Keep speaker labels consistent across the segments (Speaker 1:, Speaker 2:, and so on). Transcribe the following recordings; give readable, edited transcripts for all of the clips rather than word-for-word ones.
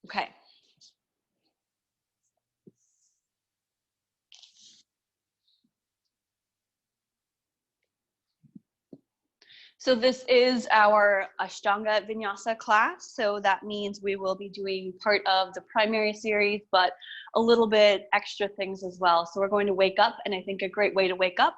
Speaker 1: Okay. So this is our Ashtanga Vinyasa class. So that means we will be doing part of the primary series, but a little bit extra things as well. So we're going to wake up, and I think a great way to wake up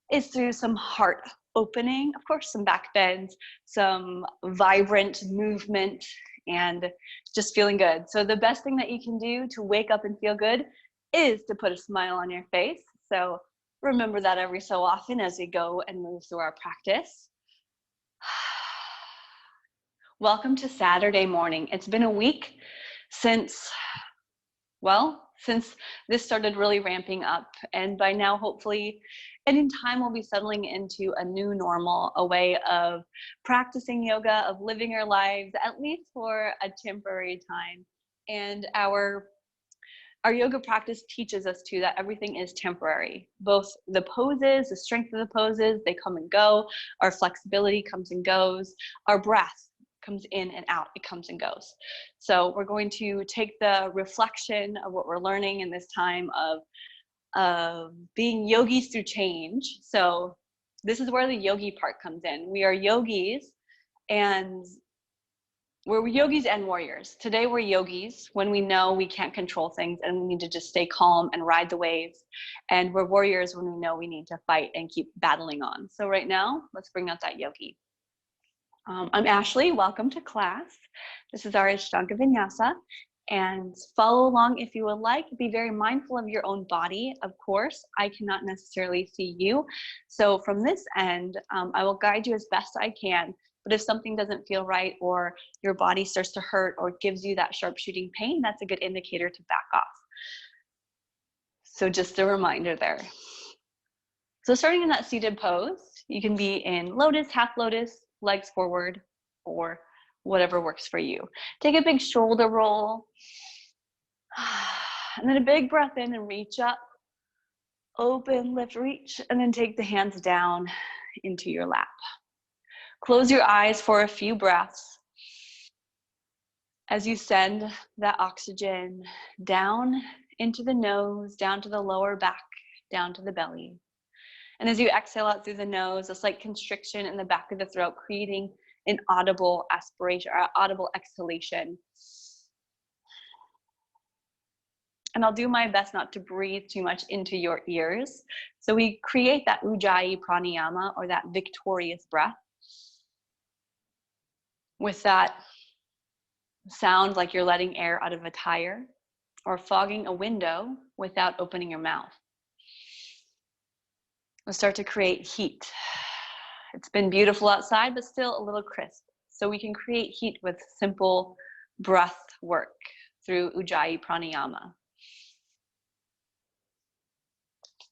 Speaker 1: is through some heart opening, of course, some back bends, some vibrant movement, and just feeling good. So the best thing that you can do to wake up and feel good is to put a smile on your face. So remember that every so often as we go and move through our practice. Welcome to Saturday morning. It's been a week since this started really ramping up, and by now, hopefully, and in time, we'll be settling into a new normal, a way of practicing yoga, of living our lives, at least for a temporary time. And our yoga practice teaches us too that everything is temporary. Both the poses, the strength of the poses, they come and go. Our flexibility comes and goes. Our breath comes in and out, it comes and goes. So we're going to take the reflection of what we're learning in this time of being yogis through change. So this is where the yogi part comes in. We are yogis, and we're yogis and warriors. Today we're yogis when we know we can't control things and we need to just stay calm and ride the waves. And we're warriors when we know we need to fight and keep battling on. So right now, let's bring out that yogi. I'm Ashley, welcome to class. This is our Ashtanga Vinyasa, and follow along if you would like. Be very mindful of your own body. Of course, I cannot necessarily see you. So from this end, I will guide you as best I can, but if something doesn't feel right or your body starts to hurt or gives you that sharp shooting pain, that's a good indicator to back off. So just a reminder there. So starting in that seated pose, you can be in lotus, half lotus, legs forward, or whatever works for you. Take a big shoulder roll, and then a big breath in and reach up, open, lift, reach, and then take the hands down into your lap. Close your eyes for a few breaths as you send that oxygen down into the nose, down to the lower back, down to the belly. And as you exhale out through the nose, a slight constriction in the back of the throat, creating an audible aspiration or audible exhalation. And I'll do my best not to breathe too much into your ears. So we create that Ujjayi pranayama, or that victorious breath, with that sound like you're letting air out of a tire or fogging a window without opening your mouth. We'll start to create heat. It's been beautiful outside, but still a little crisp. So we can create heat with simple breath work through Ujjayi pranayama.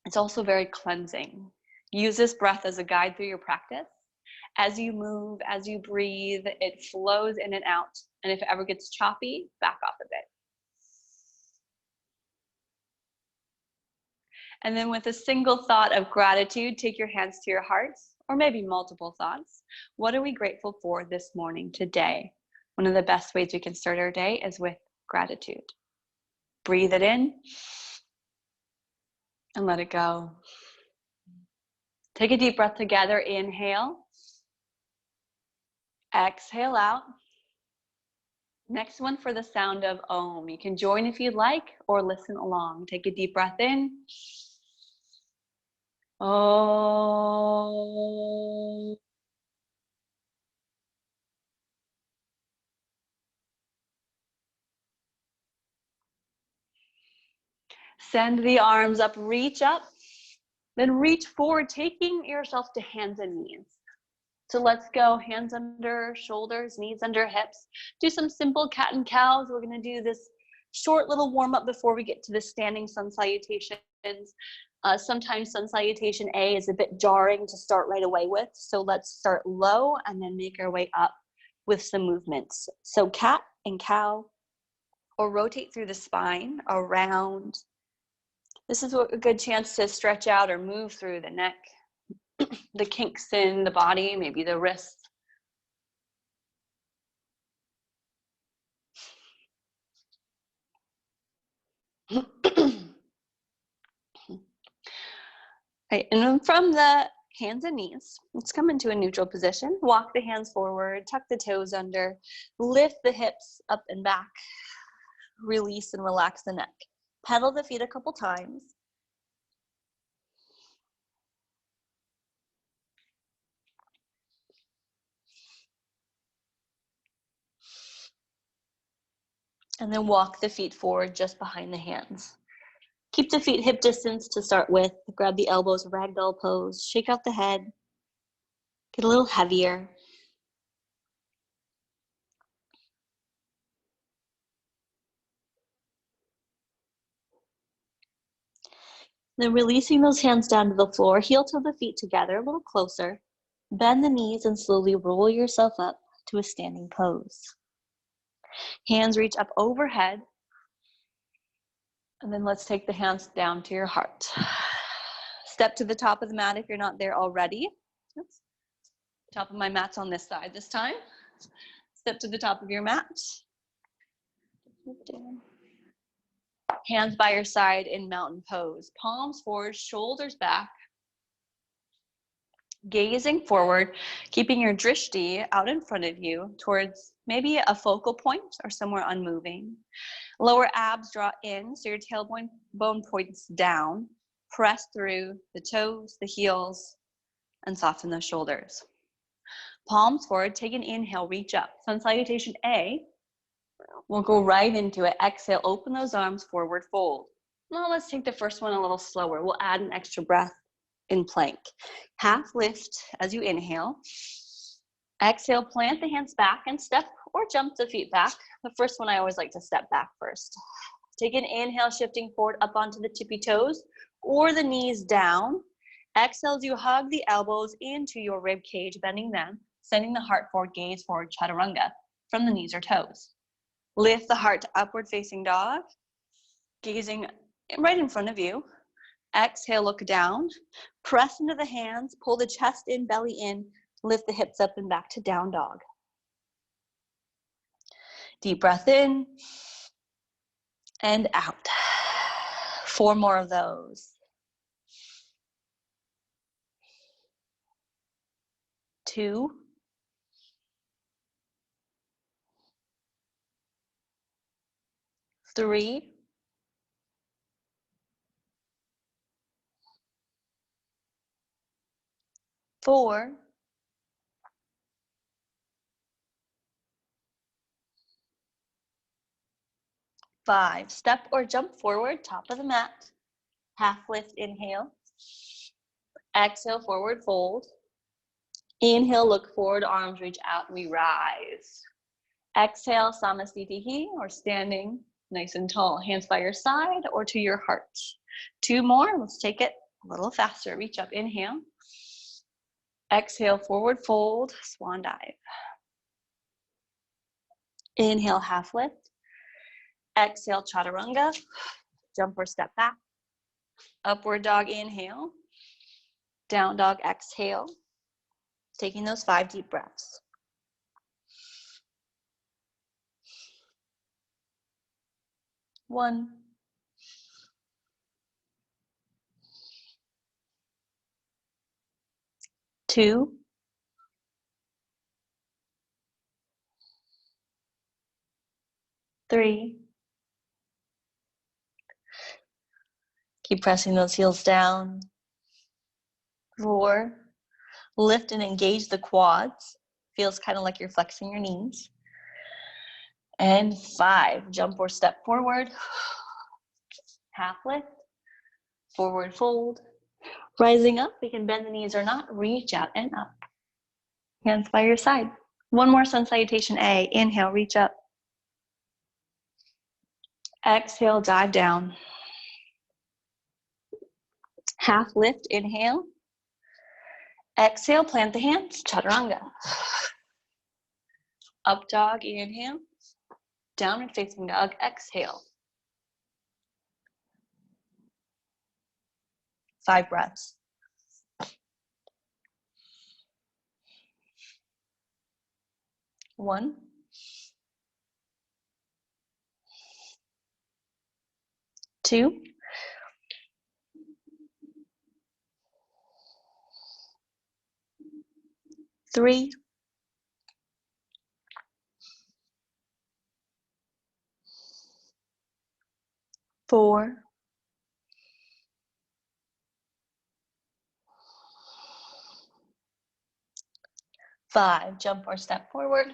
Speaker 1: It's also very cleansing. Use this breath as a guide through your practice. As you move, as you breathe, it flows in and out. And if it ever gets choppy, back off a bit. And then with a single thought of gratitude, take your hands to your hearts, or maybe multiple thoughts. What are we grateful for this morning, today? One of the best ways we can start our day is with gratitude. Breathe it in and let it go. Take a deep breath together. Inhale. Exhale out. Next one for the sound of Om. You can join if you'd like or listen along. Take a deep breath in. Om. Send the arms up, reach up, then reach forward, taking yourself to hands and knees. So let's go hands under shoulders, knees under hips. Do some simple cat and cows. We're gonna do this short little warm up before we get to the standing sun salutations. Sometimes sun salutation A is a bit jarring to start right away with. So let's start low and then make our way up with some movements. So cat and cow, or rotate through the spine around. This is a good chance to stretch out or move through the neck, the kinks in the body, maybe the wrists. Right, and then from the hands and knees, let's come into a neutral position. Walk the hands forward, tuck the toes under, lift the hips up and back, release and relax the neck. Pedal the feet a couple times. And then walk the feet forward just behind the hands. Keep the feet hip distance to start with. Grab the elbows, ragdoll pose. Shake out the head. Get a little heavier. Then releasing those hands down to the floor, heel to the feet together, a little closer. Bend the knees and slowly roll yourself up to a standing pose. Hands reach up overhead. And then let's take the hands down to your heart. Step to the top of the mat if you're not there already. Oops. Top of my mat's on this side this time. Step to the top of your mat. Hands by your side in mountain pose. Palms forward, shoulders back. Gazing forward, keeping your drishti out in front of you towards maybe a focal point or somewhere unmoving. Lower abs draw in, so your tailbone points down. Press through the toes, the heels, and soften the shoulders. Palms forward, take an inhale, reach up. Sun salutation A. We'll go right into it. Exhale, open those arms, forward fold. Now let's take the first one a little slower. We'll add an extra breath in plank. Half lift as you inhale. Exhale, plant the hands back and step or jump the feet back. The first one I always like to step back first. Take an inhale, shifting forward up onto the tippy toes or the knees down. Exhale as you hug the elbows into your rib cage, bending them, sending the heart forward, gaze forward, chaturanga from the knees or toes. Lift the heart to upward facing dog, gazing right in front of you. Exhale, look down, press into the hands, pull the chest in, belly in, lift the hips up and back to down dog. Deep breath in and out. 4 more of those. 2. 3. 4. 5. Step or jump forward, top of the mat. Half lift, inhale. Exhale, forward fold. Inhale, look forward, arms reach out, and we rise. Exhale, samasthiti, or standing nice and tall. Hands by your side or to your heart. 2 more, let's take it a little faster. Reach up, inhale. Exhale, forward fold, swan dive. Inhale, half lift. Exhale, chaturanga. Jump or step back. Upward dog, inhale. Down dog, exhale. Taking those 5 deep breaths. 1. 2. 3. Keep pressing those heels down. 4. Lift and engage the quads. Feels kind of like you're flexing your knees. And 5. Jump or step forward. Half lift. Forward fold. Rising up, we can bend the knees or not. Reach out and up. Hands by your side. 1 more sun salutation A. Inhale, reach up. Exhale, dive down. Half lift, inhale. Exhale, plant the hands, chaturanga. Up dog, inhale. Downward facing dog, exhale. 5 breaths. 1. 2, 3, 4, 5. Jump or step forward.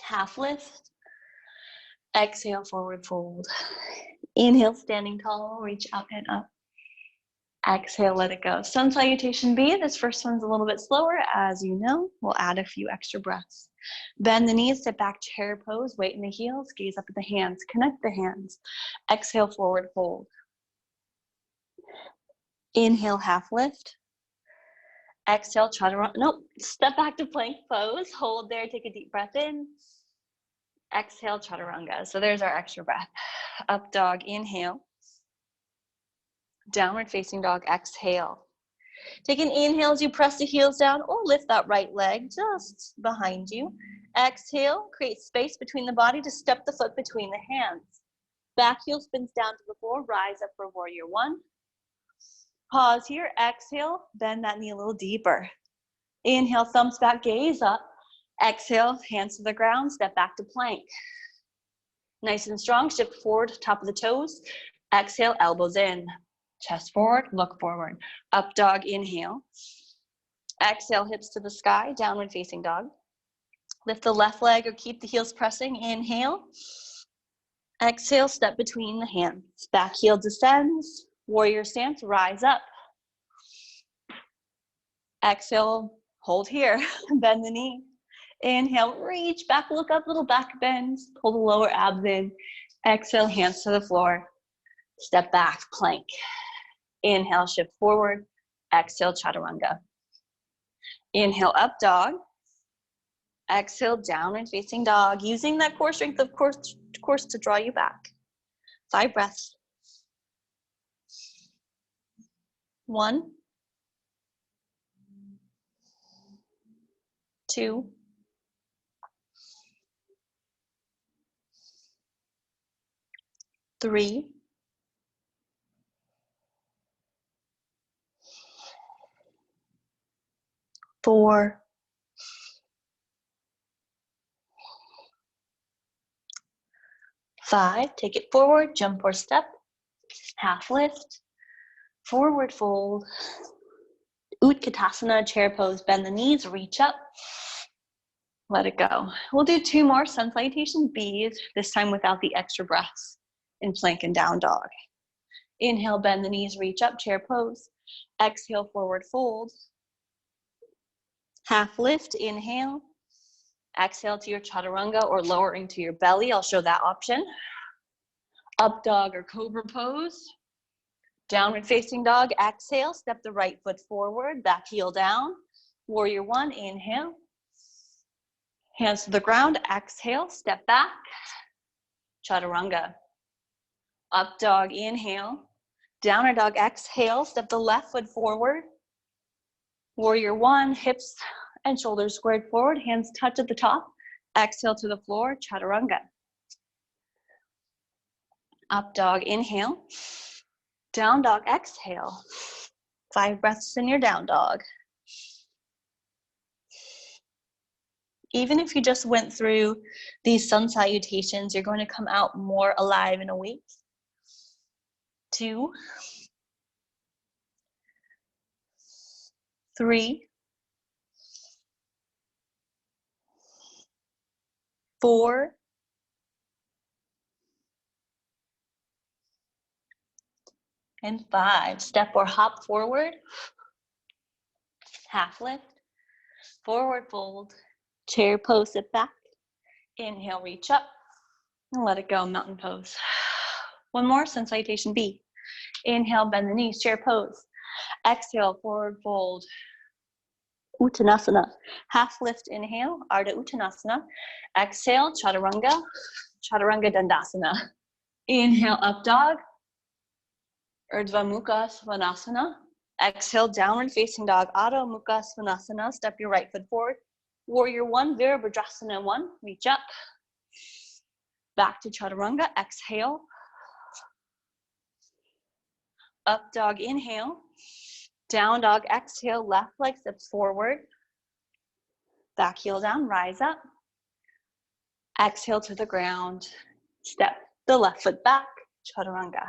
Speaker 1: Half lift. Exhale, forward fold. Inhale, standing tall, reach up and up. Exhale, let it go. Sun salutation B. This first one's a little bit slower. As you know, we'll add a few extra breaths. Bend the knees, step back, chair pose, weight in the heels, gaze up at the hands, connect the hands. Exhale, forward fold. Inhale, half lift. Exhale, chaturanga. Nope, step back to plank pose. Hold there, take a deep breath in. Exhale, chaturanga. So there's our extra breath. Up dog, inhale. Downward facing dog, exhale. Take an inhale as you press the heels down or lift that right leg just behind you. Exhale, create space between the body to step the foot between the hands. Back heel spins down to the floor, rise up for warrior one. Pause here, exhale, bend that knee a little deeper. Inhale, thumbs back, gaze up. Exhale, hands to the ground, step back to plank. Nice and strong, shift forward, top of the toes. Exhale, elbows in. Chest forward, look forward. Up dog, inhale. Exhale, hips to the sky, downward facing dog. Lift the left leg or keep the heels pressing. Inhale. Exhale, step between the hands. Back heel descends. Warrior stance, rise up. Exhale, hold here. Bend the knee. Inhale, reach back, look up, little back bend. Pull the lower abs in. Exhale, hands to the floor. Step back, plank. Inhale, shift forward. Exhale, chaturanga. Inhale, up dog. Exhale, downward facing dog. Using that core strength, of course, to draw you back. 5 breaths. 1, 2, 3, 4, 5. Take it forward, jump or step. Half lift. Forward fold. Utkatasana, chair pose, bend the knees, reach up. Let it go. We'll do 2 more sun salutation Bs, this time without the extra breaths in plank and down dog. Inhale, bend the knees, reach up, chair pose. Exhale, forward fold. Half lift, inhale. Exhale to your chaturanga or lowering to your belly. I'll show that option. Up dog or cobra pose. Downward facing dog, exhale, step the right foot forward, back heel down. Warrior one, inhale. Hands to the ground, exhale, step back. Chaturanga. Up dog, inhale. Downward dog, exhale, step the left foot forward. Warrior one, hips and shoulders squared forward, hands touch at the top. Exhale to the floor, chaturanga. Up dog, inhale. Down dog, exhale. 5 breaths in your down dog. Even if you just went through these sun salutations, you're going to come out more alive and awake. 2, 3, 4, 5. Step or hop forward. Half lift. Forward fold. Chair pose, sit back. Inhale, reach up. And let it go, mountain pose. 1 more, sun salutation B. Inhale, bend the knees, chair pose. Exhale, forward fold. Uttanasana. Half lift, inhale, Ardha Uttanasana. Exhale, chaturanga. Chaturanga Dandasana. Inhale, up dog. Urdhva Mukha Svanasana. Exhale, downward facing dog, Adho Mukha Svanasana. Step your right foot forward. Warrior one, Virabhadrasana 1. Reach up. Back to chaturanga. Exhale. Up dog, inhale. Down dog, exhale. Left leg steps forward. Back heel down, rise up. Exhale to the ground. Step the left foot back, chaturanga.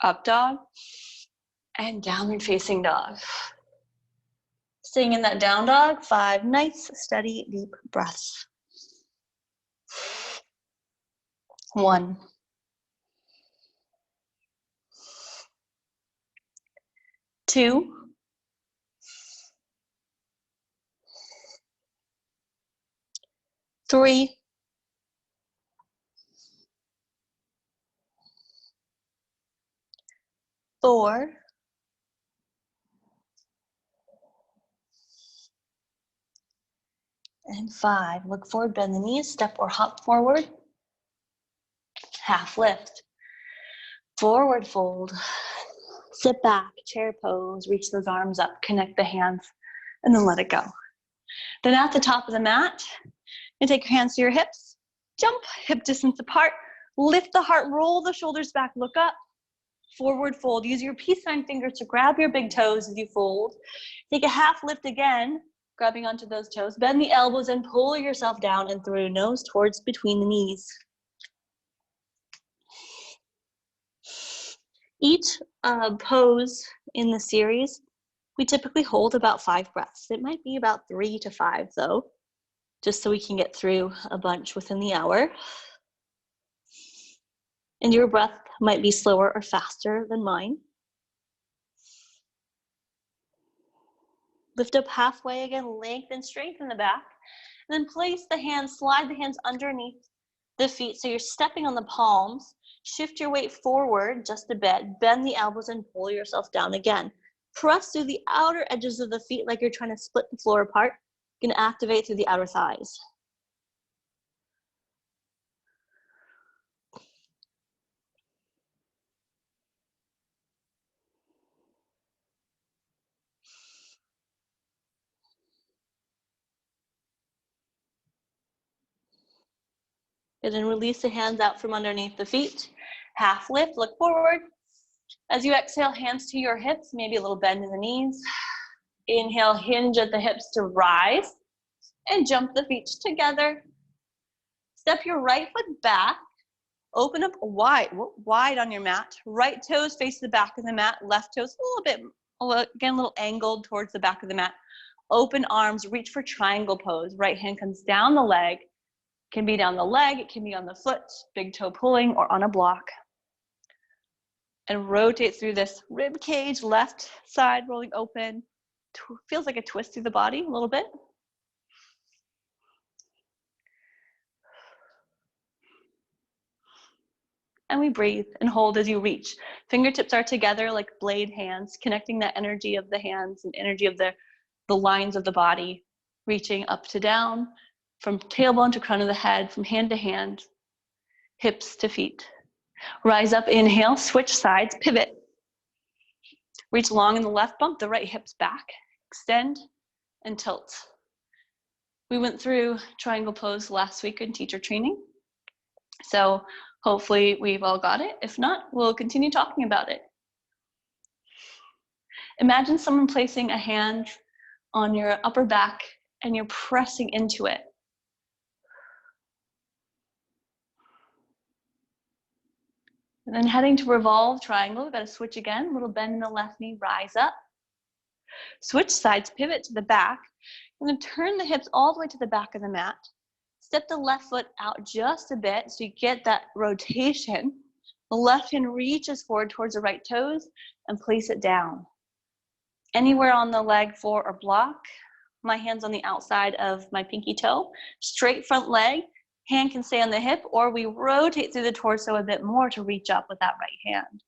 Speaker 1: Up dog and downward facing dog. Staying in that down dog, 5 nice, steady, deep breaths. 1, 2, 3, 4, 5. Look forward, bend the knees, step or hop forward. Half lift. Forward fold. Sit back, chair pose, reach those arms up, connect the hands, and then let it go. Then at the top of the mat, you take your hands to your hips, jump hip distance apart, lift the heart, roll the shoulders back, look up, forward fold. Use your peace sign fingers to grab your big toes as you fold. Take a half lift again, grabbing onto those toes. Bend the elbows and pull yourself down and through, nose towards between the knees. Each pose in the series, we typically hold about 5 breaths. It might be about 3 to 5 though, just so we can get through a bunch within the hour. And your breath might be slower or faster than mine. Lift up halfway again, lengthen, strengthen the back, and then place the hands, slide the hands underneath the feet so you're stepping on the palms. Shift your weight forward just a bit, bend the elbows and pull yourself down again. Press through the outer edges of the feet like you're trying to split the floor apart. You're gonna activate through the outer thighs. And then release the hands out from underneath the feet. Half lift, look forward. As you exhale, hands to your hips, maybe a little bend in the knees. Inhale, hinge at the hips to rise and jump the feet together. Step your right foot back. Open up wide on your mat. Right toes face the back of the mat. Left toes a little angled towards the back of the mat. Open arms, reach for triangle pose. Right hand comes down the leg. Can be down the leg, it can be on the foot, big toe pulling, or on a block. And rotate through this rib cage, left side rolling open. Feels like a twist through the body a little bit. And we breathe and hold as you reach. Fingertips are together like blade hands, connecting that energy of the hands and energy of the lines of the body, reaching up to down, from tailbone to crown of the head, from hand to hand, hips to feet. Rise up, inhale, switch sides, pivot. Reach long in the left, bump the right hips back, extend and tilt. We went through triangle pose last week in teacher training, so hopefully we've all got it. If not, we'll continue talking about it. Imagine someone placing a hand on your upper back and you're pressing into it. And then heading to revolve triangle, we've got to switch again, little bend in the left knee, rise up. Switch sides, pivot to the back. I'm going to turn the hips all the way to the back of the mat. Step the left foot out just a bit so you get that rotation. The left hand reaches forward towards the right toes and place it down. Anywhere on the leg, floor, or block. My hand's on the outside of my pinky toe. Straight front leg. Hand can stay on the hip, or we rotate through the torso a bit more to reach up with that right hand.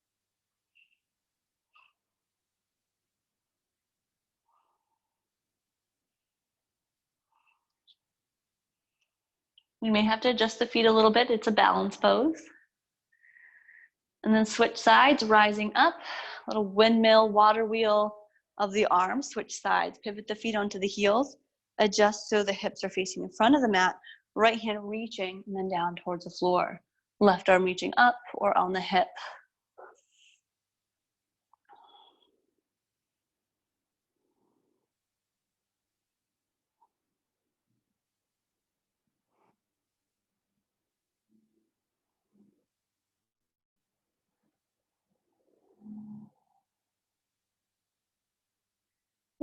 Speaker 1: You may have to adjust the feet a little bit. It's a balance pose. And then switch sides, rising up, little windmill, water wheel of the arms. Switch sides, pivot the feet onto the heels, adjust so the hips are facing in front of the mat, right hand reaching and then down towards the floor. Left arm reaching up or on the hip.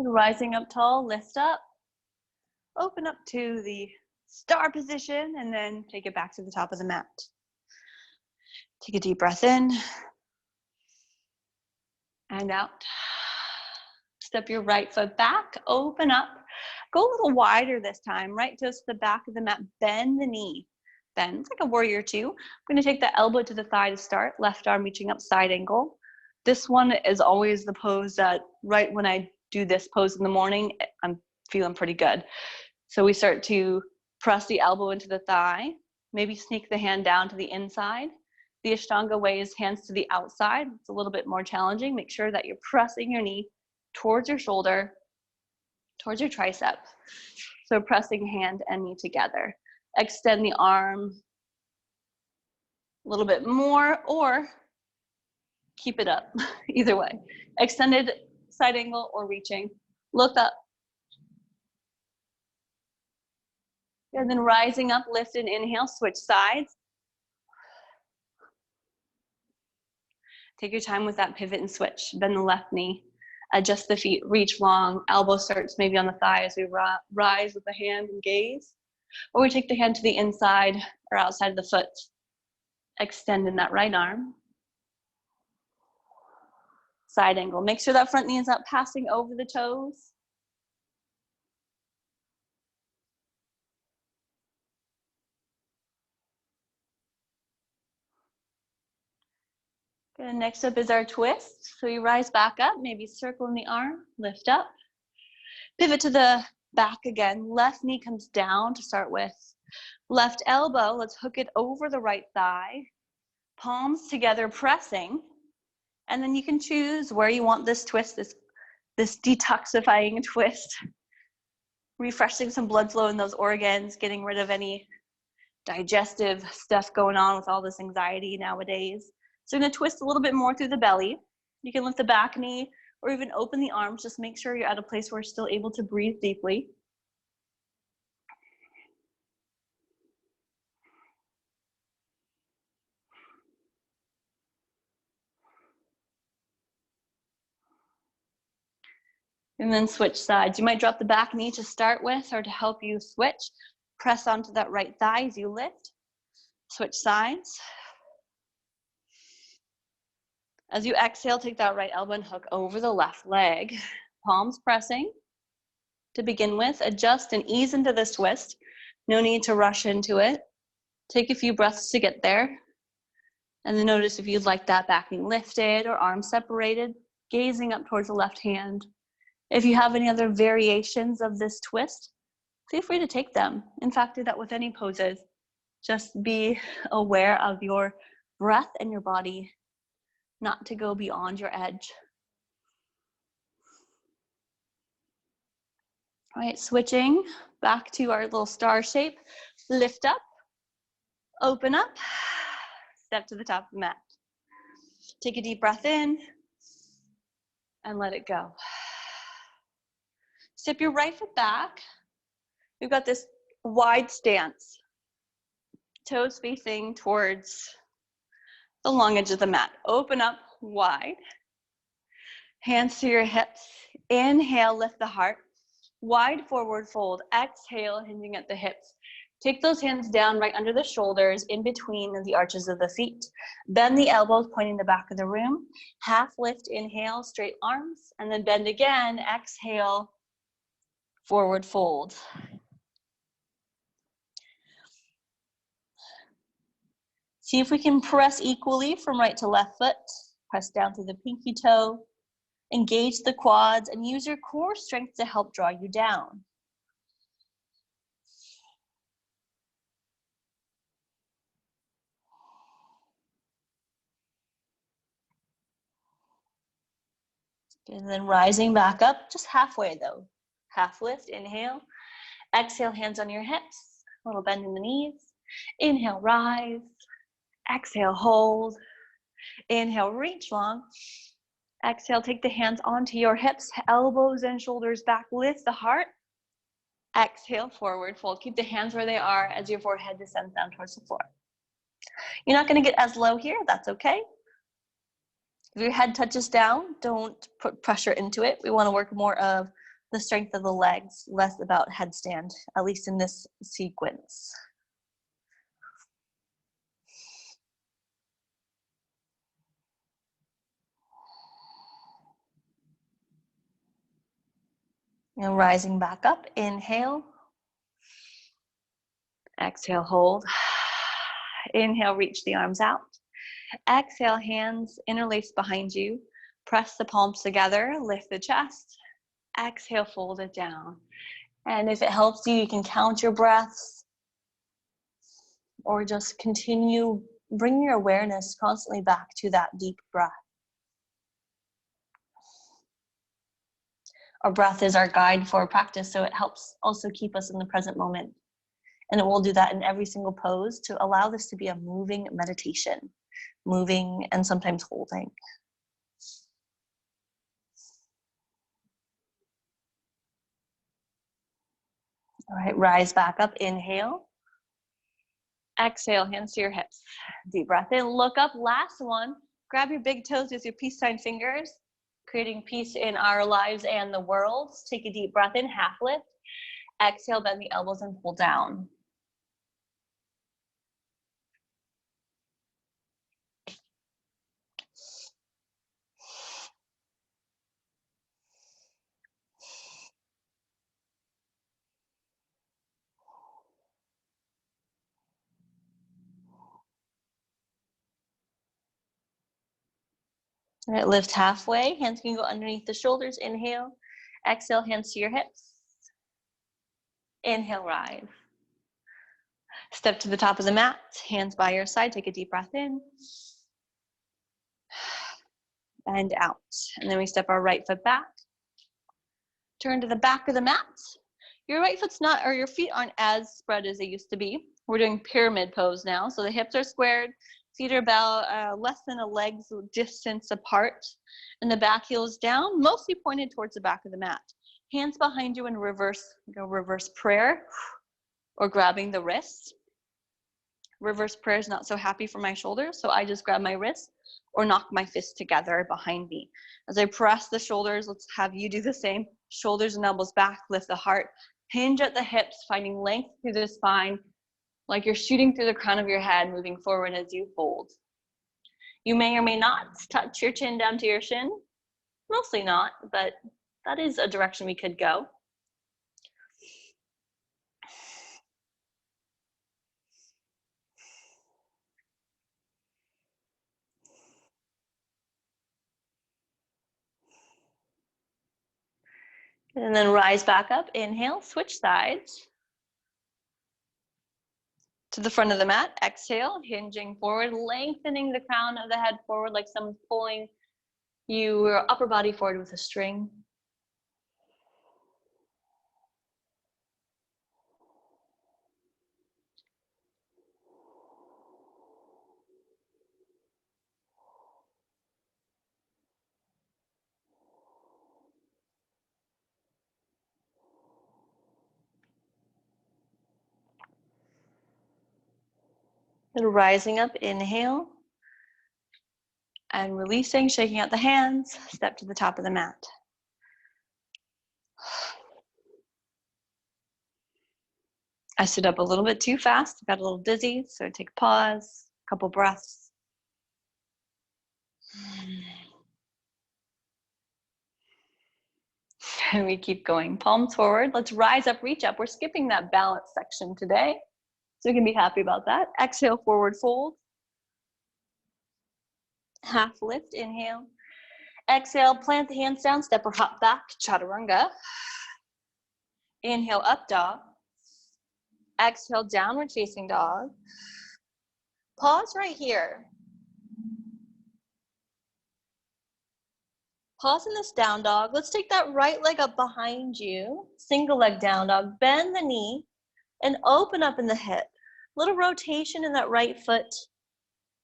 Speaker 1: Rising up tall, lift up, open up to the star position, and then take it back to the top of the mat. Take a deep breath in and out. Step your right foot back, open up. Go a little wider this time, right toes to the back of the mat, bend the knee. Bend like a warrior two. I'm gonna take the elbow to the thigh to start, left arm reaching up, side angle. This one is always the pose that right when I do this pose in the morning, I'm feeling pretty good. So we start to press the elbow into the thigh, maybe sneak the hand down to the inside. The Ashtanga way is hands to the outside. It's a little bit more challenging. Make sure that you're pressing your knee towards your shoulder, towards your tricep. So pressing hand and knee together. Extend the arm a little bit more or keep it up, either way. Extended side angle or reaching. Look up. And then rising up, lift and inhale, switch sides. Take your time with that pivot and switch. Bend the left knee, adjust the feet, reach long, elbow starts maybe on the thigh as we rise with the hand and gaze. Or we take the hand to the inside or outside of the foot. Extend in that right arm. Side angle. Make sure that front knee is not passing over the toes. Good. Next up is our twist. So you rise back up, maybe circle in the arm, lift up. Pivot to the back again. Left knee comes down to start with. Left elbow, let's hook it over the right thigh. Palms together, pressing. And then you can choose where you want this twist, this detoxifying twist. Refreshing some blood flow in those organs, getting rid of any digestive stuff going on with all this anxiety nowadays. So I'm gonna twist a little bit more through the belly. You can lift the back knee or even open the arms. Just make sure you're at a place where you're still able to breathe deeply. And then switch sides. You might drop the back knee to start with or to help you switch. Press onto that right thigh as you lift. Switch sides. As you exhale, take that right elbow and hook over the left leg. Palms pressing. To begin with, adjust and ease into this twist. No need to rush into it. Take a few breaths to get there. And then notice if you'd like that back knee lifted or arms separated, gazing up towards the left hand. If you have any other variations of this twist, feel free to take them. In fact, do that with any poses. Just be aware of your breath and your body, not to go beyond your edge. All right, switching back to our little star shape. Lift up, open up, step to the top of the mat. Take a deep breath in and let it go. Step your right foot back. We've got this wide stance. Toes facing towards the long edge of the mat. Open up wide. Hands to your hips. Inhale, lift the heart. Wide forward fold. Exhale, hinging at the hips. Take those hands down right under the shoulders, in between the arches of the feet. Bend the elbows, pointing the back of the room. Half lift, inhale, straight arms, and then bend again. Exhale, forward fold. See if we can press equally from right to left foot. Press down through the pinky toe. Engage the quads and use your core strength to help draw you down. And then rising back up, just halfway though. Half lift, inhale. Exhale, hands on your hips. A little bend in the knees. Inhale, rise. Exhale, hold. Inhale, reach long. Exhale, take the hands onto your hips, elbows and shoulders back. Lift the heart. Exhale, forward fold. Keep the hands where they are as your forehead descends down towards the floor. You're not going to get as low here. That's okay. If your head touches down, don't put pressure into it. We want to work more of the strength of the legs, less about headstand, at least in this sequence. And rising back up, inhale. Exhale, hold. Inhale, reach the arms out. Exhale, hands interlace behind you. Press the palms together, lift the chest. Exhale, fold it down. And if it helps you, you can count your breaths or just continue, bring your awareness constantly back to that deep breath. Our breath is our guide for practice, so it helps also keep us in the present moment. And it will do that in every single pose to allow this to be a moving meditation, moving and sometimes holding. All right, rise back up, inhale. Exhale, hands to your hips. Deep breath in, look up, last one. Grab your big toes with your peace sign fingers, creating peace in our lives and the world. Take a deep breath in, half lift. Exhale, bend the elbows and pull down. All right, lift halfway. Hands can go underneath the shoulders. Inhale. Exhale, hands to your hips. Inhale, rise. Step to the top of the mat. Hands by your side. Take a deep breath in. And out. And then we step our right foot back. Turn to the back of the mat. Your right foot's not, or your feet aren't as spread as they used to be. We're doing pyramid pose now. So the hips are squared. Feet are about less than a leg's distance apart. And the back heel is down, mostly pointed towards the back of the mat. Hands behind you in reverse, go reverse prayer, or grabbing the wrist. Reverse prayer is not so happy for my shoulders, so I just grab my wrist or knock my fists together behind me. As I press the shoulders, let's have you do the same. Shoulders and elbows back, lift the heart. Hinge at the hips, finding length through the spine, like you're shooting through the crown of your head, moving forward as you fold. You may or may not touch your chin down to your shin. Mostly not, but that is a direction we could go. And then rise back up, inhale, switch sides. To the front of the mat, exhale, hinging forward, lengthening the crown of the head forward like someone's pulling your upper body forward with a string. And rising up, inhale. And releasing, shaking out the hands, step to the top of the mat. I stood up a little bit too fast, got a little dizzy, so take a pause, a couple breaths. And we keep going, palms forward. Let's rise up, reach up. We're skipping that balance section today, so we can be happy about that. Exhale, forward fold. Half lift, inhale. Exhale, plant the hands down, step or hop back, chaturanga. Inhale, up dog. Exhale, downward facing dog. Pause right here. Pause in this down dog. Let's take that right leg up behind you. Single leg down dog. Bend the knee and open up in the hip. Little rotation in that right foot.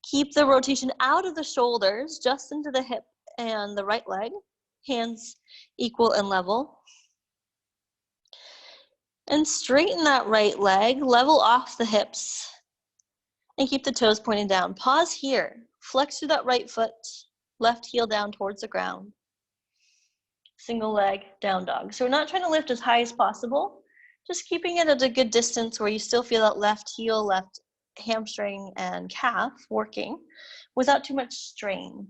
Speaker 1: Keep the rotation out of the shoulders, just into the hip and the right leg. Hands equal and level. And straighten that right leg, level off the hips. And keep the toes pointing down. Pause here. Flex through that right foot. Left heel down towards the ground.
Speaker 2: single leg, down dog. So we're not trying to lift as high as possible, just keeping it at a good distance where you still feel that left heel, left hamstring and calf working without too much strain.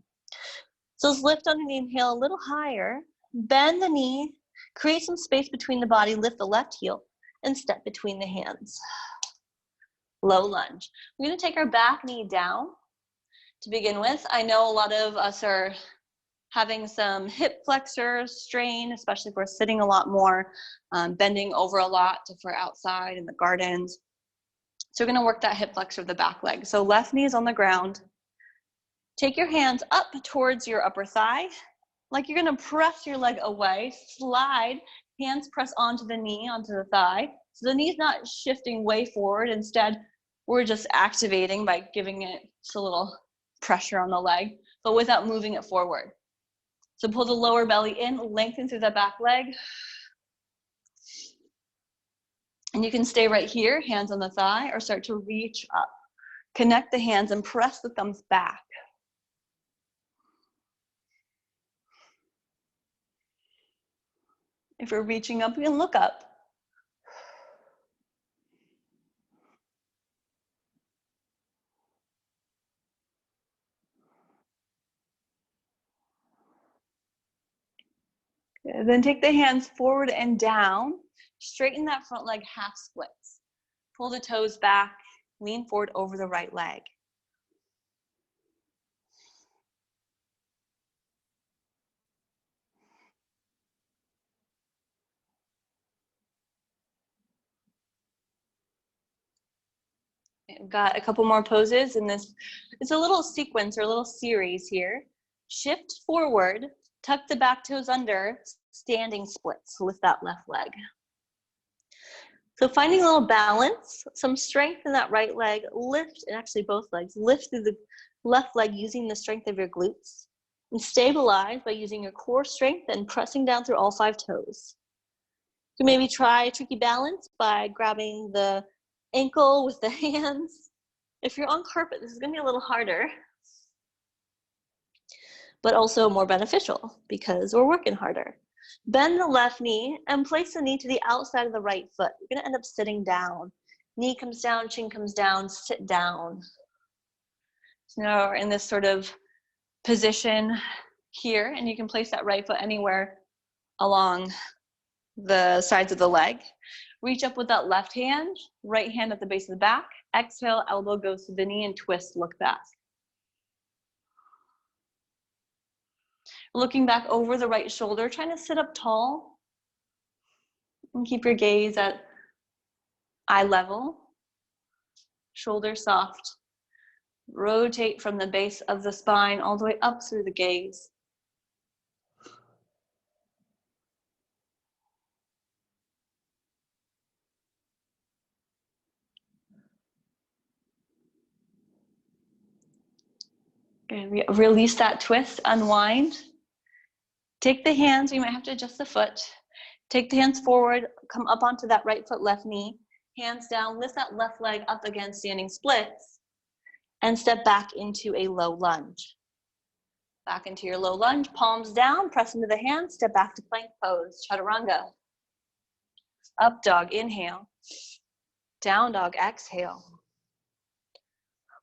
Speaker 2: So let's lift on an inhale a little higher, bend the knee, create some space between the body, lift the left heel, and step between the hands. Low lunge. We're going to take our back knee down to begin with. I know a lot of us are having some hip flexor strain, especially if we're sitting a lot more, bending over a lot if we're outside in the gardens. So we're going to work that hip flexor of the back leg. So left knee is on the ground. Take your hands up towards your upper thigh, like you're going to press your leg away. Slide, hands press onto the knee, onto the thigh. So the knee's not shifting way forward. Instead, we're just activating by giving it just a little pressure on the leg, but without moving it forward. So pull the lower belly in, lengthen through the back leg. And you can stay right here, hands on the thigh, or start to reach up. Connect the hands and press the thumbs back. If you're reaching up, you can look up. Okay, then take the hands forward and down. Straighten that front leg half splits. Pull the toes back, lean forward over the right leg. We've got a couple more poses in this. It's a little sequence or a little series here. Shift forward, tuck the back toes under, standing splits. Lift that left leg. So finding a little balance, some strength in that right leg, lift, and actually both legs, lift through the left leg using the strength of your glutes, and stabilize by using your core strength and pressing down through all 5 toes. You can maybe try a tricky balance by grabbing the ankle with the hands. If you're on carpet, this is going to be a little harder, but also more beneficial because we're working harder. Bend the left knee and place the knee to the outside of the right foot. You're going to end up sitting down. Knee comes down, chin comes down, sit down. So now we're in this sort of position here, and you can place that right foot anywhere along the sides of the leg. Reach up with that left hand, right hand at the base of the back. Exhale, elbow goes to the knee and twist, look back. Looking back over the right shoulder, trying to sit up tall and keep your gaze at eye level, shoulder soft. Rotate from the base of the spine all the way up through the gaze. And release that twist, unwind. Take the hands, you might have to adjust the foot. Take the hands forward, come up onto that right foot, left knee. Hands down, lift that left leg up against standing splits. And step back into a low lunge. Back into your low lunge, palms down, press into the hands, step back to plank pose, chaturanga. Up dog, inhale. Down dog, exhale.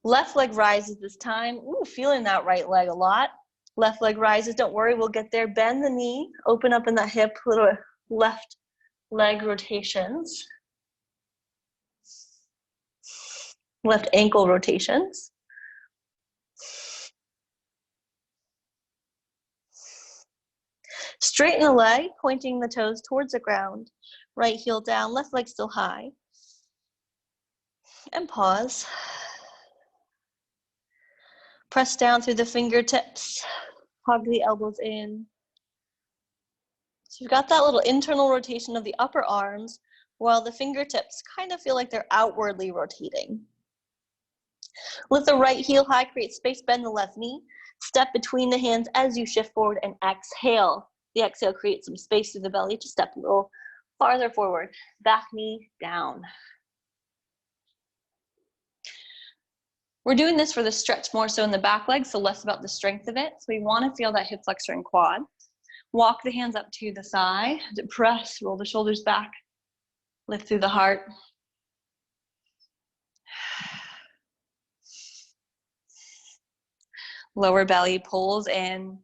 Speaker 2: Left leg rises this time. Ooh, feeling that right leg a lot. Left leg rises, don't worry, we'll get there. Bend the knee, open up in that hip, little left leg rotations. Left ankle rotations. Straighten the leg, pointing the toes towards the ground. Right heel down, left leg still high. And pause. Press down through the fingertips. Hug the elbows in. So you've got that little internal rotation of the upper arms, while the fingertips kind of feel like they're outwardly rotating. Lift the right heel high, create space, bend the left knee. Step between the hands as you shift forward and exhale. The exhale creates some space through the belly to step a little farther forward. Back knee down. We're doing this for the stretch more so in the back leg, so less about the strength of it. So we want to feel that hip flexor and quad.
Speaker 1: Walk the hands up to the side, press, roll the shoulders back, lift through the heart. Lower belly pulls in.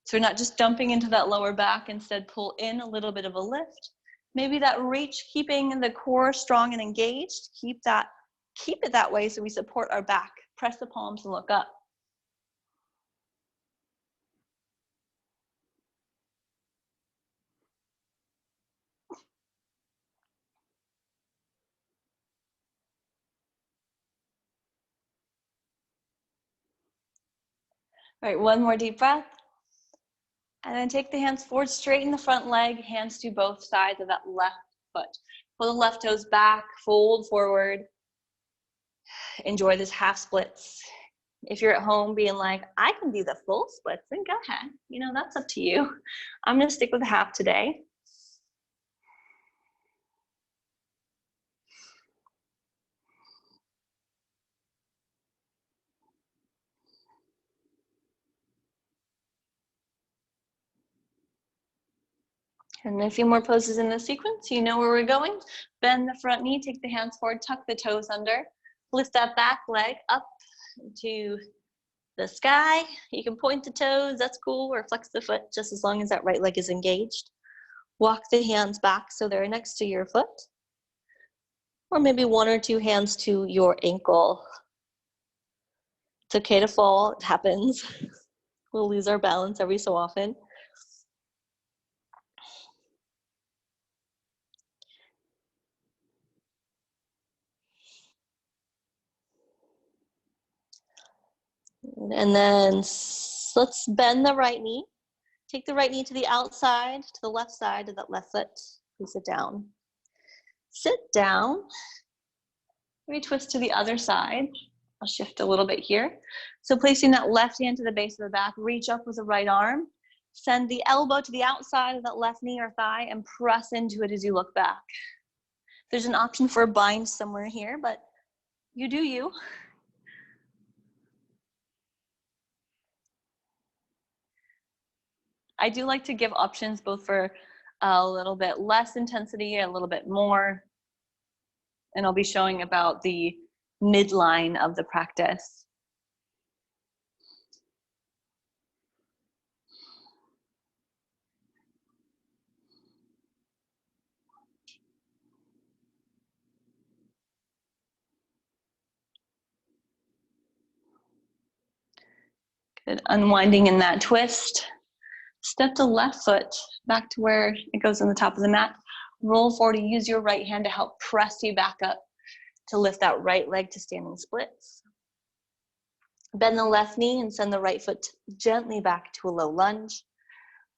Speaker 1: So we're not just dumping into that lower back, instead pull in a little bit of a lift. Maybe that reach, keeping the core strong and engaged. Keep it that way so we support our back. Press the palms and look up. All right, one more deep breath. And then take the hands forward, straighten the front leg, hands to both sides of that left foot. Pull the left toes back, fold forward. Enjoy this half splits. If you're at home being like, I can do the full splits, then go ahead. You know, that's up to you. I'm gonna stick with half today. And a few more poses in the sequence. You know where we're going. Bend the front knee, take the hands forward, tuck the toes under. Lift that back leg up to the sky. You can point the toes, that's cool, or flex the foot, just as long as that right leg is engaged. Walk the hands back so they're next to your foot. Or maybe one or two hands to your ankle. It's okay to fall, it happens. We'll lose our balance every so often. And then let's bend the right knee. Take the right knee to the outside, to the left side of that left foot. Please sit down. Sit down. Maybe twist to the other side. I'll shift a little bit here. So placing that left hand to the base of the back, reach up with the right arm. Send the elbow to the outside of that left knee or thigh and press into it as you look back. There's an option for a bind somewhere here, but you do you. I do like to give options both for a little bit less intensity, a little bit more, and I'll be showing about the midline of the practice. Good, unwinding in that twist. Step the left foot back to where it goes on the top of the mat. Roll forward, use your right hand to help press you back up to lift that right leg to standing splits. Bend the left knee and send the right foot gently back to a low lunge.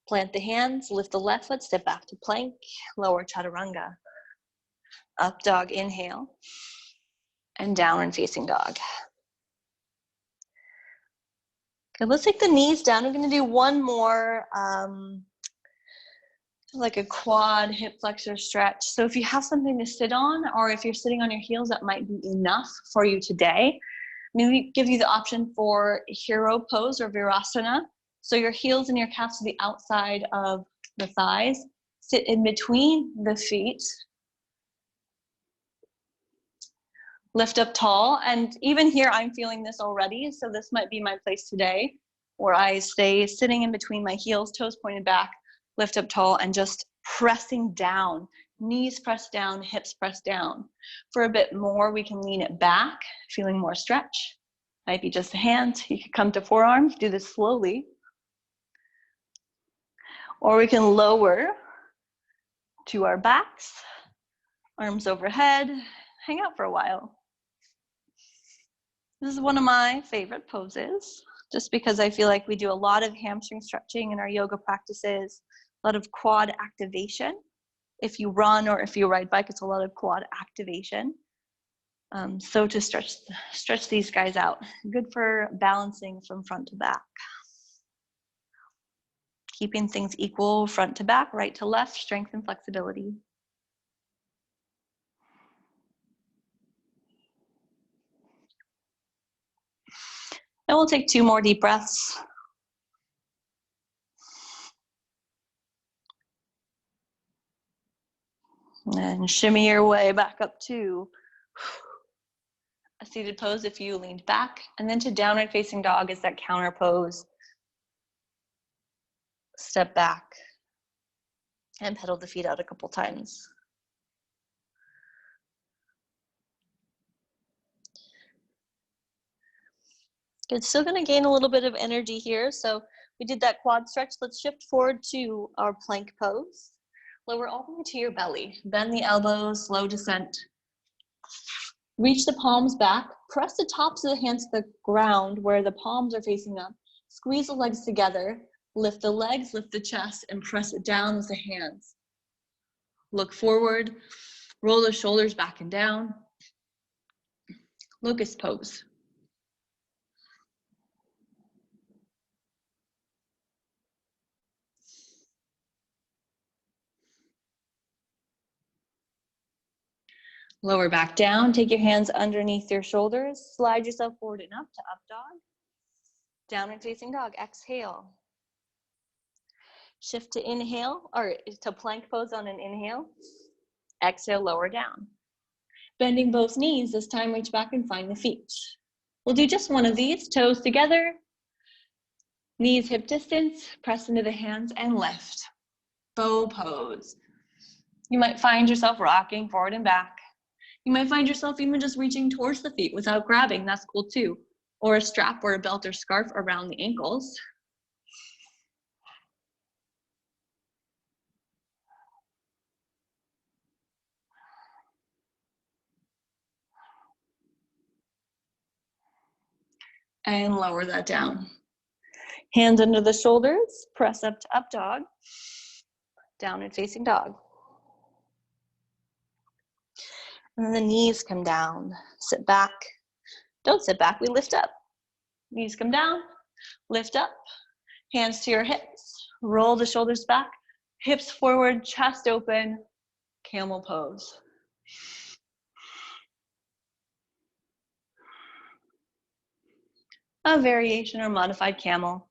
Speaker 1: Plant the hands, lift the left foot, step back to plank, lower chaturanga. Up dog, inhale, and downward facing dog. Okay, let's take the knees down. We're gonna do one more, like a quad hip flexor stretch. So if you have something to sit on, or if you're sitting on your heels, that might be enough for you today. Maybe give you the option for hero pose or virasana. So your heels and your calves to the outside of the thighs. Sit in between the feet. Lift up tall. And even here, I'm feeling this already. So this might be my place today, where I stay sitting in between my heels, toes pointed back, lift up tall, and just pressing down. Knees pressed down, hips pressed down. For a bit more, we can lean it back, feeling more stretch. Might be just the hands. You can come to forearms, do this slowly. Or we can lower to our backs, arms overhead, hang out for a while. This is one of my favorite poses, just because I feel like we do a lot of hamstring stretching in our yoga practices, a lot of quad activation. If you run or if you ride bike, it's a lot of quad activation. So to stretch these guys out, good for balancing from front to back. Keeping things equal, front to back, right to left, strength and flexibility. And we'll take 2 more deep breaths.
Speaker 2: And shimmy your way back up to a seated pose if you leaned back. And then to downward facing dog is that counter pose. Step back and pedal the feet out a couple times. Good, still gonna gain a little bit of energy here. So we did that quad stretch. Let's shift forward to our plank pose. Lower all the way to your belly. Bend the elbows, slow descent. Reach the palms back. Press the tops of the hands to the ground where the palms are facing up. Squeeze the legs together. Lift the legs, lift the chest, and press it down with the hands. Look forward. Roll the shoulders back and down. Locust pose. Lower back down, take your hands underneath your shoulders, slide yourself forward and up to up dog. Downward facing dog, exhale. Shift to inhale, or to plank pose on an inhale. Exhale, lower down. Bending both knees, this time reach back and find the feet. We'll do just one of these, toes together, knees hip distance, press into the hands and lift. Bow pose. You might find yourself rocking forward and back. You might find yourself even just reaching towards the feet without grabbing, that's cool too. Or a strap or a belt or scarf around the ankles. And lower that down. Hands under the shoulders, press up to up dog, downward facing dog. And then the knees come down, sit back. Don't sit back, we lift up. Knees come down, lift up, hands to your hips, roll the shoulders back, hips forward, chest open, camel pose. A variation or modified camel.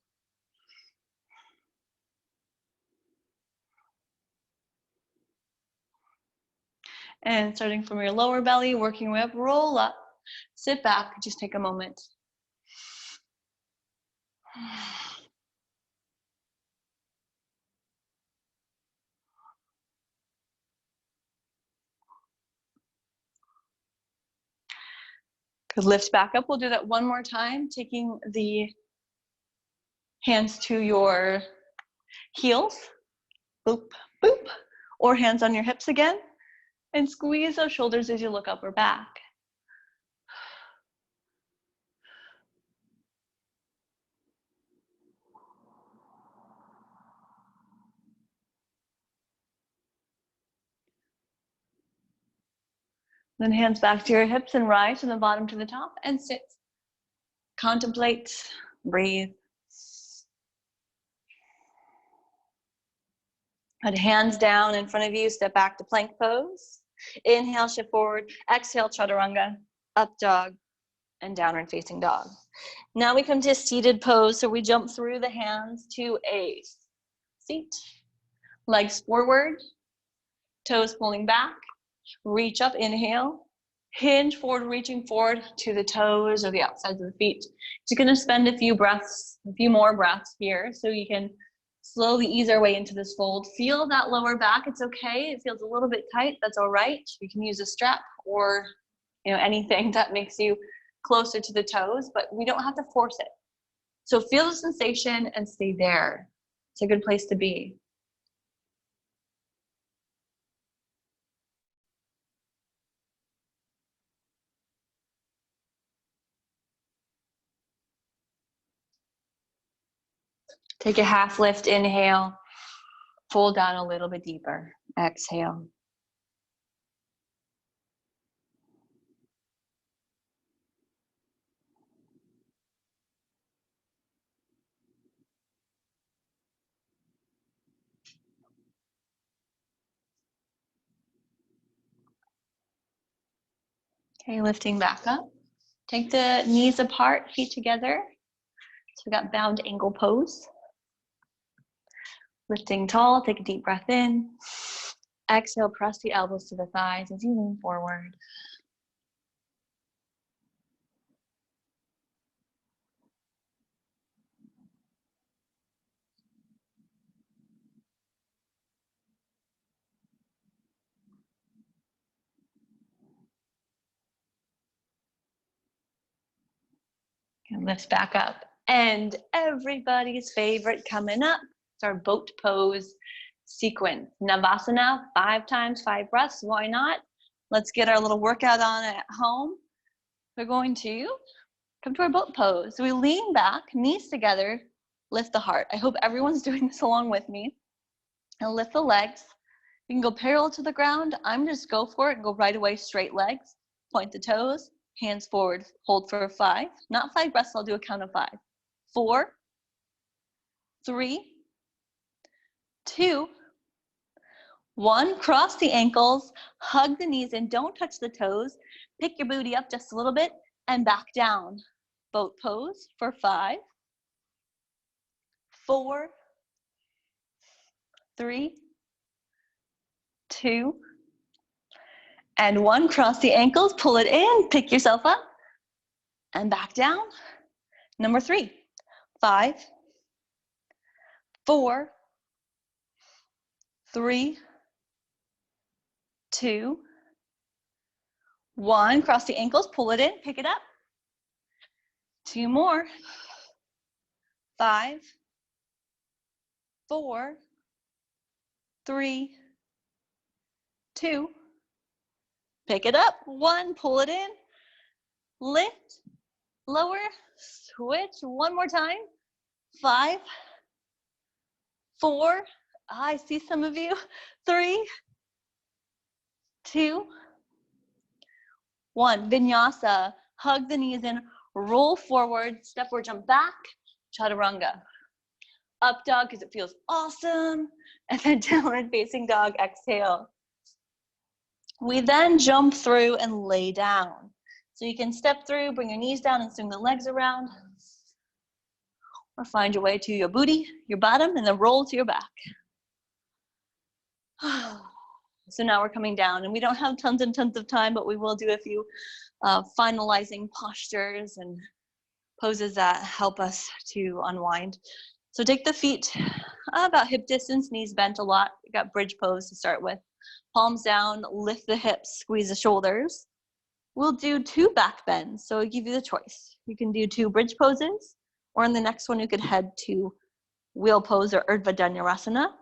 Speaker 2: And starting from your lower belly, working your way up, roll up, sit back, just take a moment. Good, lift back up, we'll do that one more time, taking the hands to your heels, boop, boop, or hands on your hips again, and squeeze those shoulders as you look up or back. Then hands back to your hips and rise from the bottom to the top and sit. Contemplate, breathe. Put hands down in front of you, step back to plank pose. Inhale, shift forward. Exhale, chaturanga, up dog, and downward facing dog. Now we come to a seated pose, so we jump through the hands to a seat. Legs forward, toes pulling back. Reach up, inhale. Hinge forward, reaching forward to the toes or the outsides of the feet. Just gonna spend a few more breaths here so you can slowly ease our way into this fold. Feel that lower back, it's okay. It feels a little bit tight, that's all right. You can use a strap or anything that makes you closer to the toes, but we don't have to force it. So feel the sensation and stay there. It's a good place to be. Take a half lift, inhale, fold down a little bit deeper, exhale. Okay, lifting back up. Take the knees apart, feet together. So we got bound ankle pose. Lifting tall, take a deep breath in.
Speaker 1: Exhale, press the elbows to the thighs as you lean forward. And lift back up. And everybody's favorite coming up, it's our boat pose sequence. Navasana, 5 times, 5 breaths, why not? Let's get our little workout on at home. We're going to come to our boat pose. So we lean back, knees together, lift the heart. I hope everyone's doing this along with me. And lift the legs. You can go parallel to the ground. I'm just go for it and go right away, straight legs. Point the toes, hands forward, hold for 5. Not 5 breaths, I'll do a count of 5. 4, 3, 2, 1. Cross the ankles, hug the knees in, don't touch the toes. Pick your booty up just a little bit and back down. Boat pose for 5, 4, 3, 2, and 1. Cross the ankles, pull it in, pick yourself up, and back down. Number 3, 5, 4, 3, 2, 1. Cross the ankles, pull it in, pick it up. 2 more. 5, 4, 3, 2. Pick it up. 1, pull it in. Lift, lower, switch. 1 more time. 5, 4, I see some of you. 3, 2, 1. Vinyasa. Hug the knees in, roll forward, step or jump back, chaturanga. Up dog because it feels awesome, and then downward facing dog, exhale. We then jump through and lay down. So you can step through, bring your knees down and swing the legs around, or find your way to your booty, your bottom, and then roll to your back. So now we're coming down, and we don't have tons and tons of time, but we will do a few finalizing postures and poses that help us to unwind. So take the feet about hip distance, knees bent a lot. We got bridge pose to start with. Palms down, lift the hips, squeeze the shoulders. We'll do 2 back bends, so I'll give you the choice. You can do 2 bridge poses, or in the next one you could head to wheel pose or Urdhva Dhanurasana.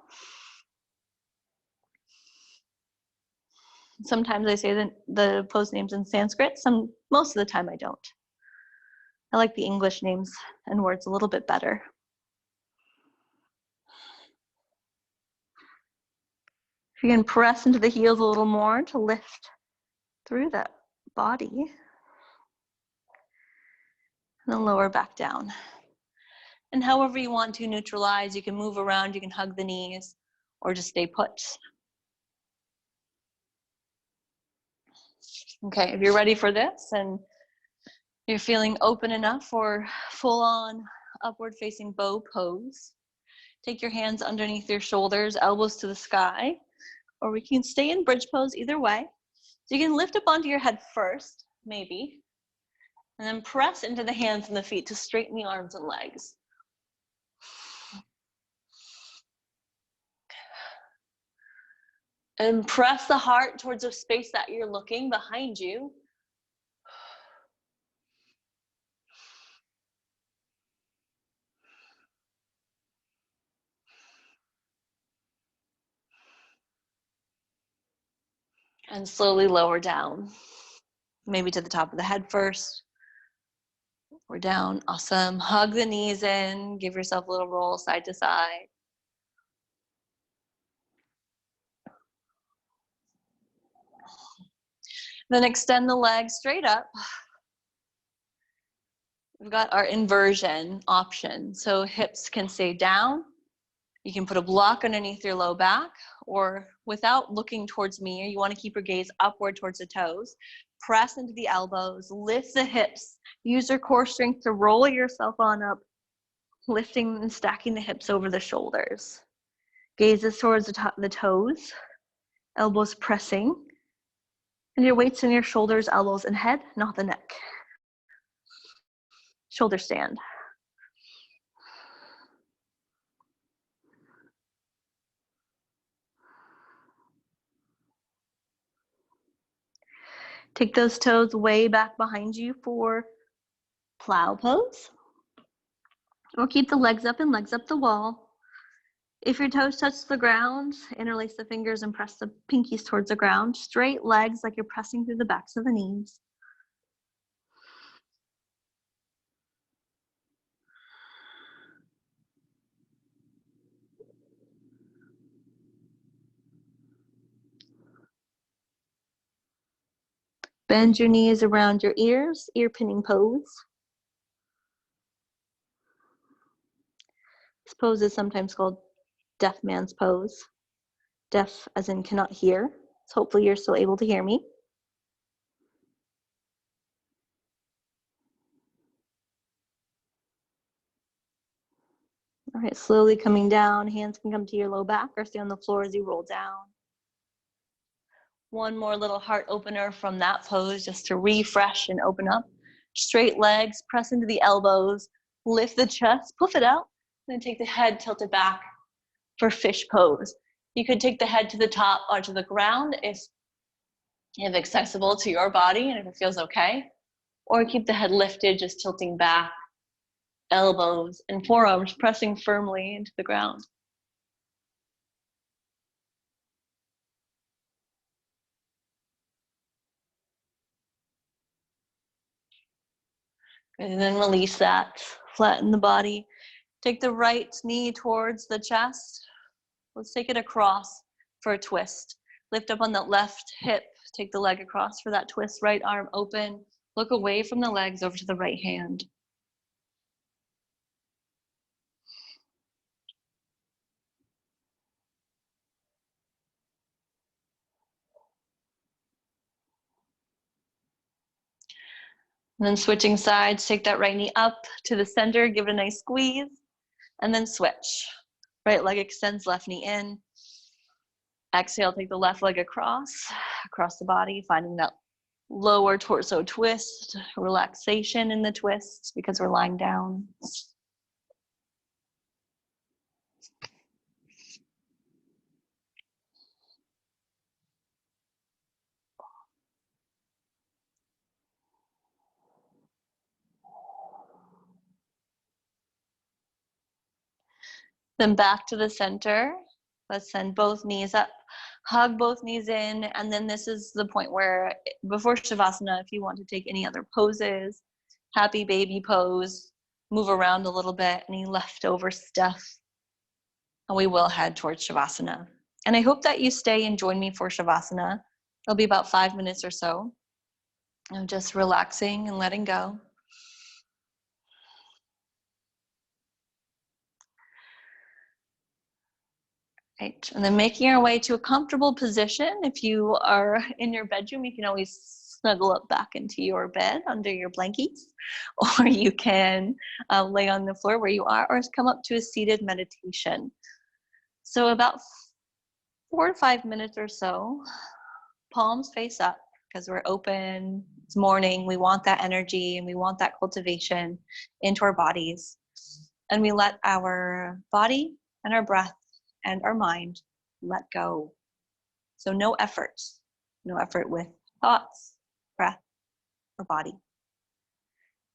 Speaker 1: Sometimes I say the pose names in Sanskrit, most of the time I don't. I like the English names and words a little bit better. If you can press into the heels a little more to lift through that body. And then lower back down. And however you want to neutralize, you can move around, you can hug the knees, or just stay put. Okay, if you're ready for this and you're feeling open enough for full-on upward facing bow pose, take your hands underneath your shoulders, elbows to the sky, or we can stay in bridge pose either way. So you can lift up onto your head first, maybe, and then press into the hands and the feet to straighten the arms and legs. And press the heart towards a space that you're looking behind you. And slowly lower down. Maybe to the top of the head first. Or down. Awesome. Hug the knees in. Give yourself a little roll side to side. Then extend the legs straight up. We've got our inversion option. So hips can stay down. You can put a block underneath your low back, or without looking towards me, you want to keep your gaze upward towards the toes. Press into the elbows, lift the hips. Use your core strength to roll yourself on up, lifting and stacking the hips over the shoulders. Gaze is towards the toes,
Speaker 2: elbows pressing, and your weight's in your shoulders, elbows, and head, not the neck. Shoulder stand. Take those toes way back behind you for plow pose. Or keep the legs up and legs up the wall. If your toes touch the ground, interlace the fingers and press the pinkies towards the ground. Straight legs like you're pressing through the backs of the knees. Bend your knees around your ears, ear pinning pose. This pose is sometimes called deaf man's pose. Deaf as in cannot hear. So hopefully you're still able to hear me. All right, slowly coming down. Hands can come to your low back or stay on the floor as you roll down. One more little heart opener from that pose just to refresh and open up. Straight legs, press into the elbows, lift the chest, puff it out, then take the head tilted back for fish pose. You could take the head to the top or to the ground if accessible to your body and if it feels okay, or keep the head lifted, just tilting back, elbows and forearms pressing firmly into the ground. And then release that, flatten the body. Take the right knee towards the chest. Let's take it across for a twist. Lift up on the left hip, take the leg across for that twist, right arm open. Look away from the legs over to the right hand. And then switching sides, take that right knee up to the center, give it a nice squeeze, and then switch. Right leg extends, left knee in. Exhale, take the left leg across the body, finding that lower torso twist, relaxation in the twist because we're lying down. Then back to the center. Let's send both knees up, hug both knees in, and then this is the point where before Shavasana, if you want to take any other poses, happy baby pose, move around a little bit, any leftover stuff, and we will head towards Shavasana. And I hope that you stay and join me for Shavasana. It'll be about 5 minutes or so. I'm just relaxing and letting go. Right, and then making our way to a comfortable position. If you are in your bedroom, you can always snuggle up back into your bed under your blankets, or you can lay on the floor where you are, or come up to a seated meditation. So about 4 to 5 minutes or so, palms face up because we're open, it's morning, we want that energy and we want that cultivation into our bodies. And we let our body and our breath and our mind let go. So no effort with thoughts, breath, or body.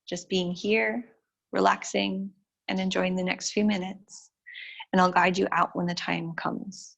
Speaker 2: Just being here, relaxing, and enjoying the next few minutes. And I'll guide you out when the time comes.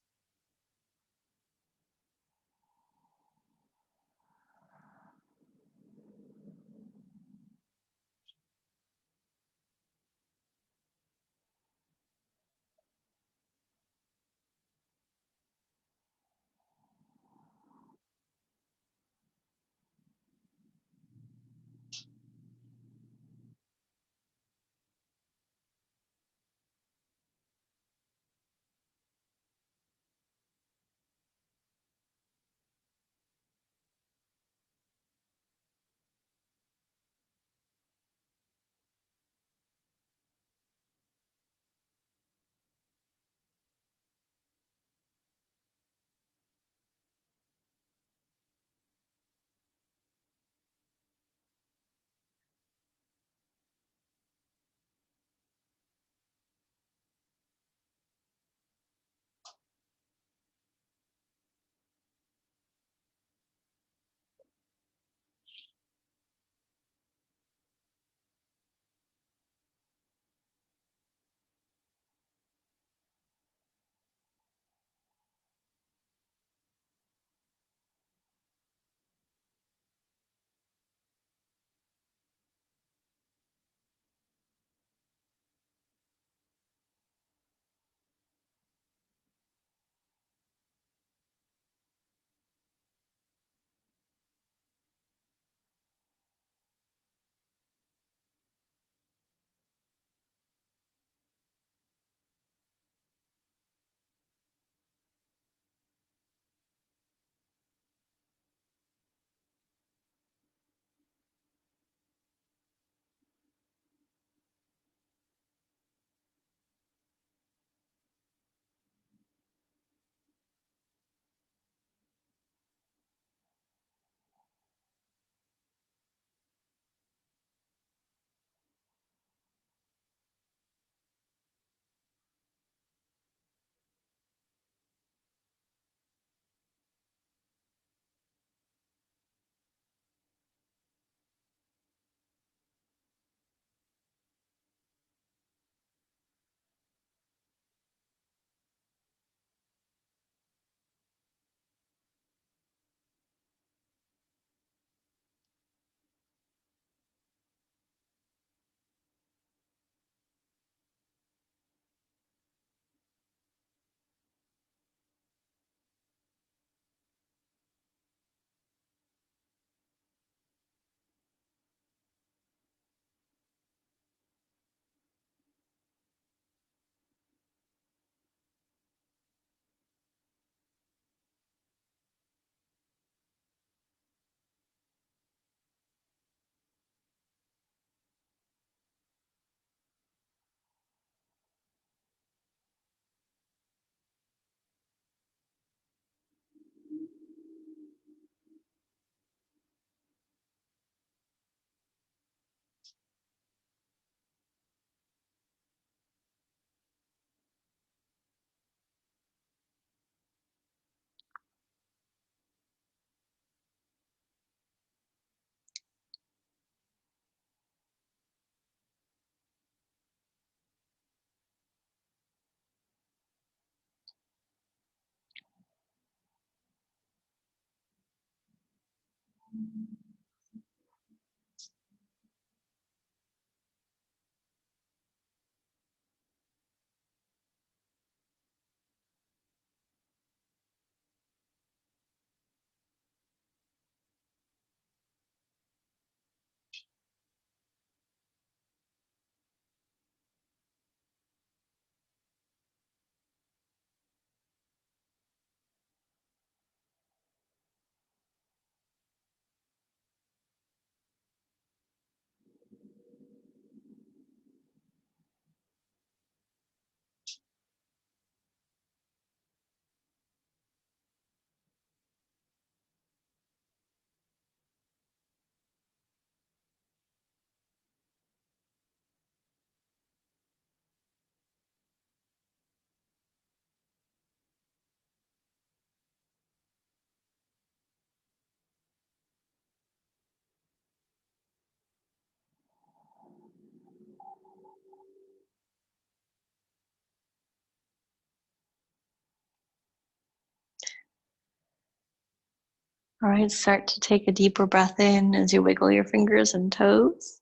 Speaker 2: All right, start to take a deeper breath in as you wiggle your fingers and toes.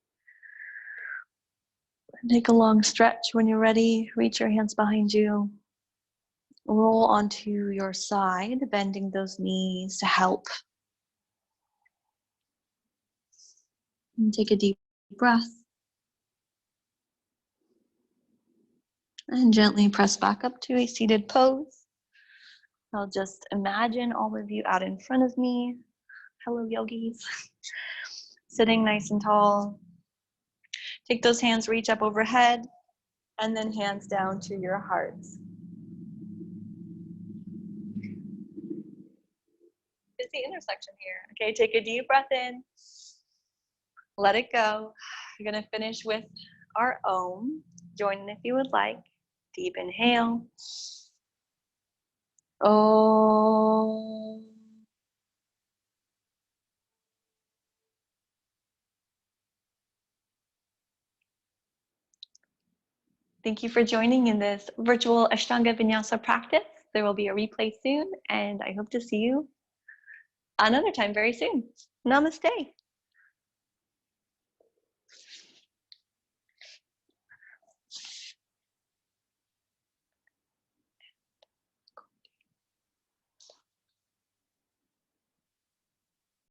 Speaker 2: Take a long stretch. When you're ready, reach your hands behind you. Roll onto your side, bending those knees to help. And take a deep breath. And gently press back up to a seated pose. I'll just imagine all of you out in front of me. Hello, yogis. Sitting nice and tall. Take those hands, reach up overhead, and then hands down to your hearts. It's the intersection here. Okay, take a deep breath in. Let it go. You're gonna finish with our Om. Join in if you would like. Deep inhale. Om. Thank you for joining in this virtual Ashtanga Vinyasa practice. There will be a replay soon, and I hope to see you another time very soon. Namaste.